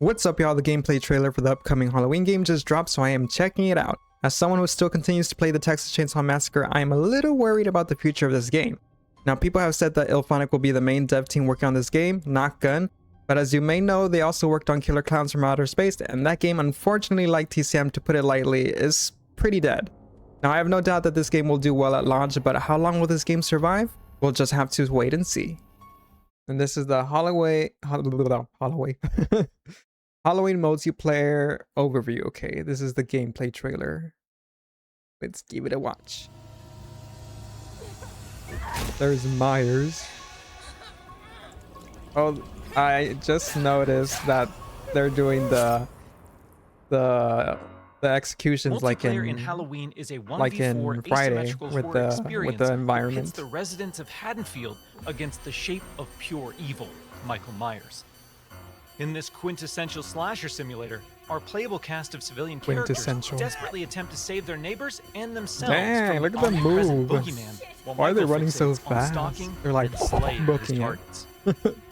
What's up, y'all? The gameplay trailer for the upcoming Halloween game just dropped, so I am checking it out. As someone who still continues to play the Texas Chainsaw Massacre, I am a little worried about the future of this game. Now, people have said that IllFonic will be the main dev team working on this game, not Gun, but as you may know, they also worked on Killer Clowns from Outer Space, and that game, unfortunately, like TCM, to put it lightly, is pretty dead. Now, I have no doubt that this game will do well at launch, but how long will this game survive? We'll just have to wait and see. And this is the Halloween multiplayer overview. Okay, this is the gameplay trailer. Let's give it a watch. There's Myers. Oh, I just noticed that they're doing the executions like in Halloween is a 1v4 like in Friday with the environment. Hits the residents of Haddonfield against the shape of pure evil, Michael Myers. In this quintessential slasher simulator, our playable cast of civilian characters desperately attempt to save their neighbors and themselves from look at them move. Boogeyman, Why are they running so fast? They're like booking it.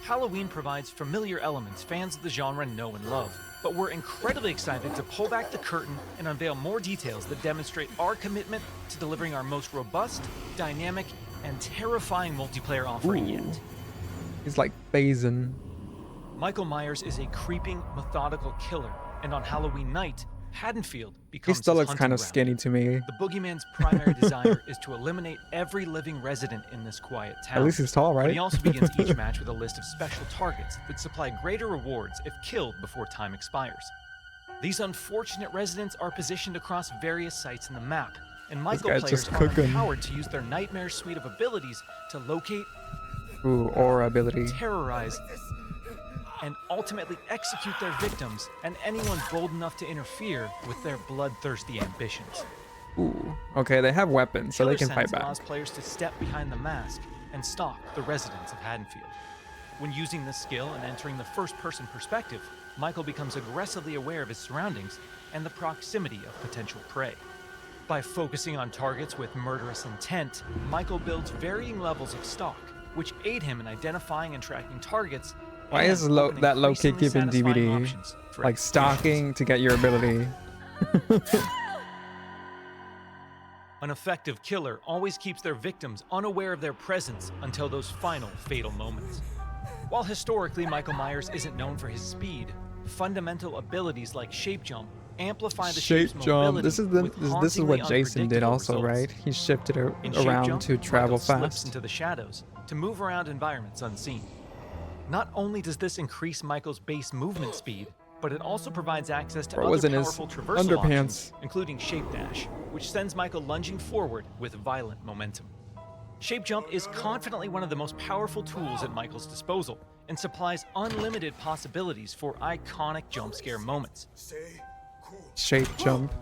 Halloween provides familiar elements fans of the genre know and love, but we're incredibly excited to pull back the curtain and unveil more details that demonstrate our commitment to delivering our most robust, dynamic, and terrifying multiplayer offering yet. He's like phasing. Michael Myers is a creeping, methodical killer, and on Halloween night, Haddonfield becomes He still his looks kind of hunting skinny to me. ground. The Boogeyman's primary desire is to eliminate every living resident in this quiet town. At least he's tall, right? But he also begins each match with a list of special targets that supply greater rewards if killed before time expires. These unfortunate residents are positioned across various sites in the map, and Michael players are empowered to use their nightmare suite of abilities to locate, aura ability, terrorize, and ultimately execute their victims and anyone bold enough to interfere with their bloodthirsty ambitions. Okay, they have weapons, so they can fight back. Allows players to step behind the mask and stalk the residents of Haddonfield. When using this skill and entering the first-person perspective, Michael becomes aggressively aware of his surroundings and the proximity of potential prey. By focusing on targets with murderous intent, Michael builds varying levels of stalk, which aid him in identifying and tracking targets. Why is that low kick giving DVD? Like stalking to get your ability. An effective killer always keeps their victims unaware of their presence until those final fatal moments. While historically Michael Myers isn't known for his speed, fundamental abilities like shape jump amplify the shape's mobility. This is what Jason did also, right? He shifted around to travel fast. Slips into the shadows to move around environments unseen. Not only does this increase Michael's base movement speed, but it also provides access to other powerful traversal options, including Shape Dash, which sends Michael lunging forward with violent momentum. Shape Jump is confidently one of the most powerful tools at Michael's disposal and supplies unlimited possibilities for iconic jump scare moments. Shape Jump.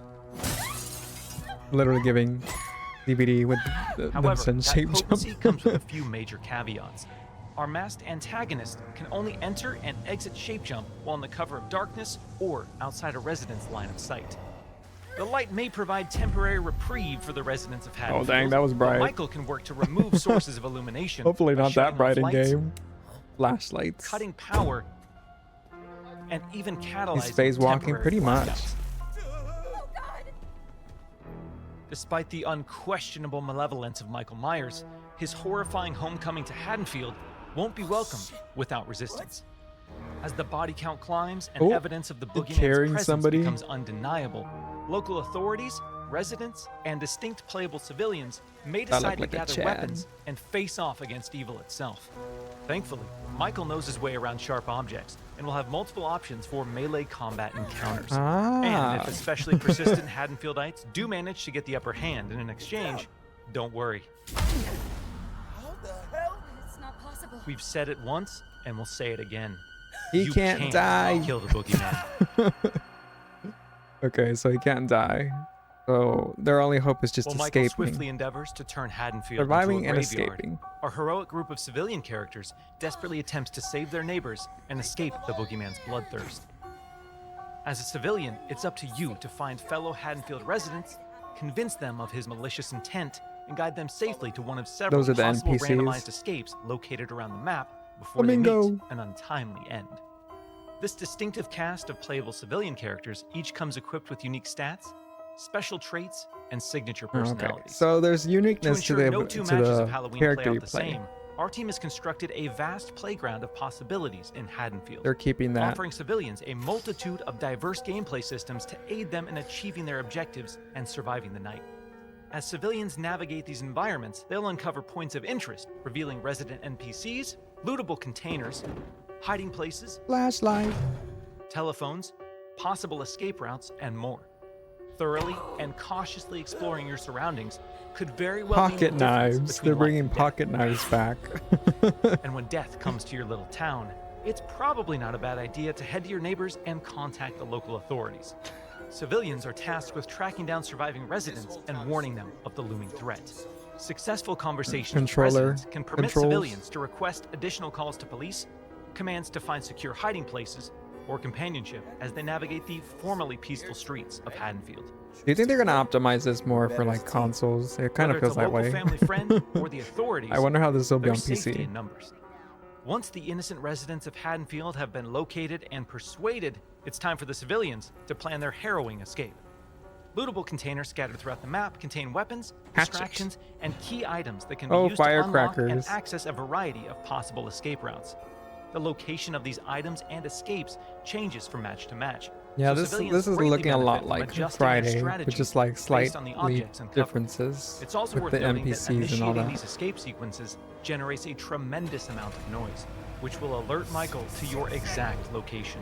Literally giving DVD with However, Shape Jump comes with a few major caveats. Our masked antagonist can only enter and exit Shape Jump while in the cover of darkness or outside a resident's line of sight. The light may provide temporary reprieve for the residents of Haddonfield. Oh dang, that was bright. Michael can work to remove sources of illumination. Hopefully not that bright in game. Flashlights. Cutting power and even catalyzing He's phase walking pretty much. Despite the unquestionable malevolence of Michael Myers, his horrifying homecoming to Haddonfield won't be welcomed without resistance. As the body count climbs and evidence of the Boogeyman's presence becomes undeniable, local authorities, residents, and distinct playable civilians may decide to gather weapons and face off against evil itself. Thankfully, Michael knows his way around sharp objects and will have multiple options for melee combat encounters. And if especially persistent Haddonfieldites do manage to get the upper hand in an exchange, don't worry. We've said it once, and we'll say it again. He can't die. Kill the Boogeyman. Okay, so he can't die. So their only hope is just escaping. Michael swiftly endeavors to turn Haddonfield surviving into a and graveyard. escaping. Our heroic group of civilian characters desperately attempts to save their neighbors and escape the Boogeyman's bloodthirst. As a civilian, it's up to you to find fellow Haddonfield residents, convince them of his malicious intent, and guide them safely to one of several possible randomized escapes located around the map before they meet an untimely end. This distinctive cast of playable civilian characters each comes equipped with unique stats, special traits, and signature Okay, personalities. so there's To uniqueness to ensure no two the matches of Halloween play character out you the play. same, our team has constructed a vast playground of possibilities in Haddonfield, They're keeping that. offering civilians a multitude of diverse gameplay systems to aid them in achieving their objectives and surviving the night. As civilians navigate these environments, they'll uncover points of interest, revealing resident NPCs, lootable containers, hiding places, Flashlight. telephones, possible escape routes, and more. Thoroughly and cautiously exploring your surroundings could very well mean the Pocket difference knives. between They're life bringing and death. pocket knives back. And when death comes to your little town, it's probably not a bad idea to head to your neighbors and contact the local authorities. Civilians are tasked with tracking down surviving residents and warning them of the looming threat. Successful conversations with Controller residents can permit controls. civilians to request additional calls to police, commands to find secure hiding places, or companionship as they navigate the formerly peaceful streets of Haddonfield. Do you think they're gonna optimize this more for like consoles? It kind of Whether feels it's a that local way. family friend or the authorities, I wonder how this will be on there's safety PC. in numbers. Once the innocent residents of Haddonfield have been located and persuaded, it's time for the civilians to plan their harrowing escape. Lootable containers scattered throughout the map contain weapons, Hatchet. distractions, and key items that can be Oh, used to unlock and firecrackers. access a variety of possible escape routes. The location of these items and escapes changes from match to match. Yeah, so this civilians is greatly looking a lot benefit from like adjusting their Friday, with strategies just like based on the slightly objects uncovered. differences It's also with worth the noting that NPCs and all initiating that. these escape sequences generates a tremendous amount of noise, which will alert Michael to your exact location.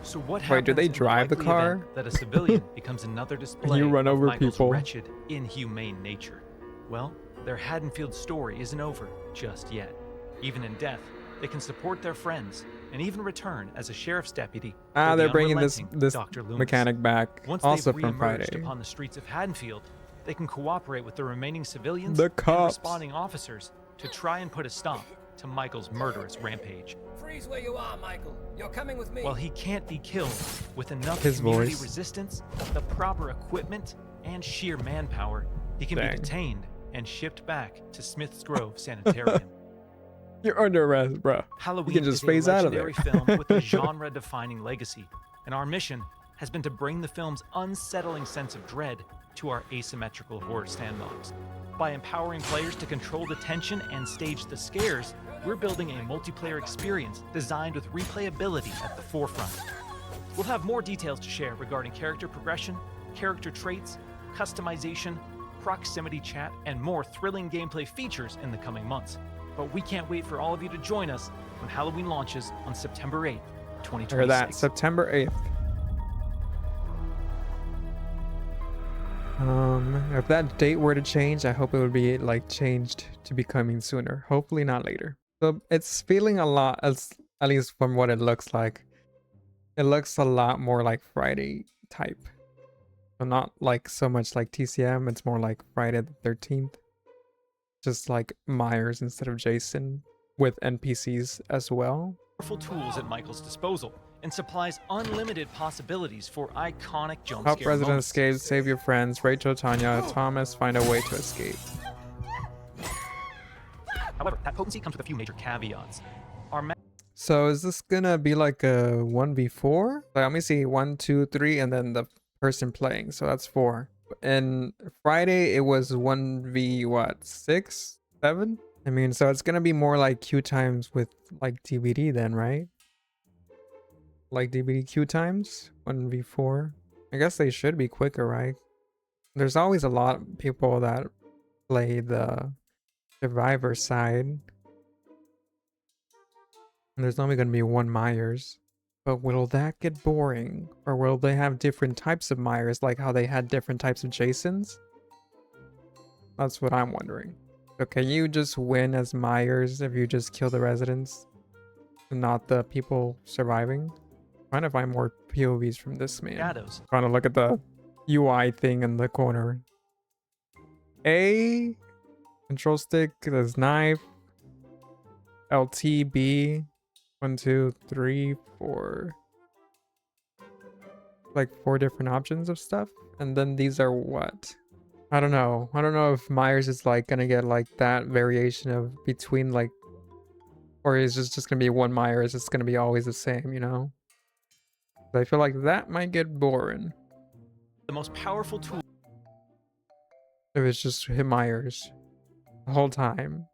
So what happens Wait, do they in drive the likely car? event that a civilian becomes another display run of over Michael's people? wretched, inhumane nature? Well, their Haddonfield story isn't over just yet. Even in death, they can support their friends and even return as a sheriff's deputy. Ah, for the they're bringing this unrelenting Dr. Loomis. mechanic back, Once also they've from reemerged Friday. upon the streets of Haddonfield, they can cooperate with the remaining civilians The and cops. responding officers to try and put a stop to Michael's murderous rampage. Freeze where you are, Michael. You're coming with me. While he can't be killed, with enough His community voice. resistance, the proper equipment, and sheer manpower, he can Dang. be detained and shipped back to Smith's Grove Sanitarium. You're under arrest, bro. Halloween You can just is a phase out of legendary there. film with a genre-defining legacy, and our mission has been to bring the film's unsettling sense of dread to our asymmetrical horror sandbox. By empowering players to control the tension and stage the scares, we're building a multiplayer experience designed with replayability at the forefront. We'll have more details to share regarding character progression, character traits, customization, proximity chat, and more thrilling gameplay features in the coming months. But we can't wait for all of you to join us when Halloween launches on September 8th, 2026. Or that, September 8th. If that date were to change, I hope it would be like changed to be coming sooner. Hopefully not later. So it's feeling a lot, as at least from what it looks like. It looks a lot more like Friday type. So not like so much like TCM, it's more like Friday the 13th. Just like Myers instead of Jason, with NPCs as well. Powerful tools at Michael's disposal and supplies unlimited possibilities for iconic jump Help scare resident moments. escape, save your friends. Rachel, Tanya, Thomas find a way to escape. However, that potency comes with a few major caveats. Our So is this gonna be like a 1v4? Like, let me see, 1, 2, 3, and then the person playing. So that's 4. And Friday it was 1v what? 6, 7? I mean, so it's gonna be more like queue times with like DBD then, right? Like DBD queue times, 1v4. I guess they should be quicker, right? There's always a lot of people that play the survivor side. And there's only going to be one Myers. But will that get boring? Or will they have different types of Myers, like how they had different types of Jasons? That's what I'm wondering. So can you just win as Myers if you just kill the residents? And not the people surviving? Trying to find more POVs from this man. shadows. Trying to look at the UI thing in the corner. A, control stick, there's knife. LT, B, 1, 2, 3, 4. Like 4 different options of stuff. And then these are what? I don't know. I don't know if Myers is like gonna get like that variation of between like, or is it just gonna be one Myers? It's gonna be always the same, you know? I feel like that might get boring The most powerful tool if it's just him Myers the whole time.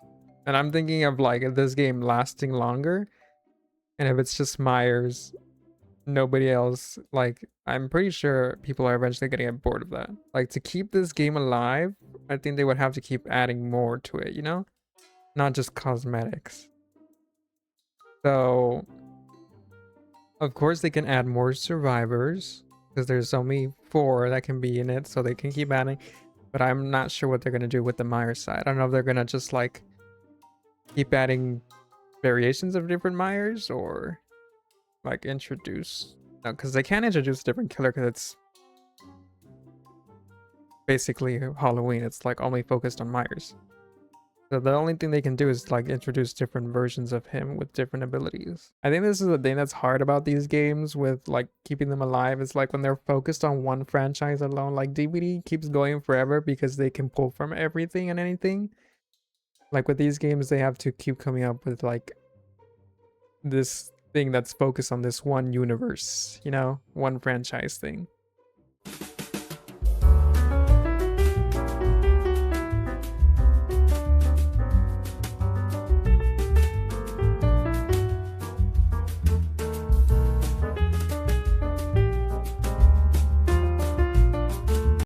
And I'm thinking of like this game lasting longer, and if it's just Myers, nobody else, like I'm pretty sure people are eventually gonna get bored of that. Like to keep this game alive, I think they would have to keep adding more to it, you know? Not just cosmetics. So of course they can add more survivors because there's only 4 that can be in it, so they can keep adding. But I'm not sure what they're gonna do with the Myers side. I don't know if they're gonna just like keep adding variations of different Myers or like introduce. No, because they can't introduce a different killer because it's basically Halloween. It's like only focused on Myers. So the only thing they can do is like introduce different versions of him with different abilities. I think this is the thing that's hard about these games with like keeping them alive. It's like when they're focused on one franchise alone, like DVD keeps going forever because they can pull from everything and anything. Like with these games, they have to keep coming up with like this thing that's focused on this one universe, you know, one franchise thing.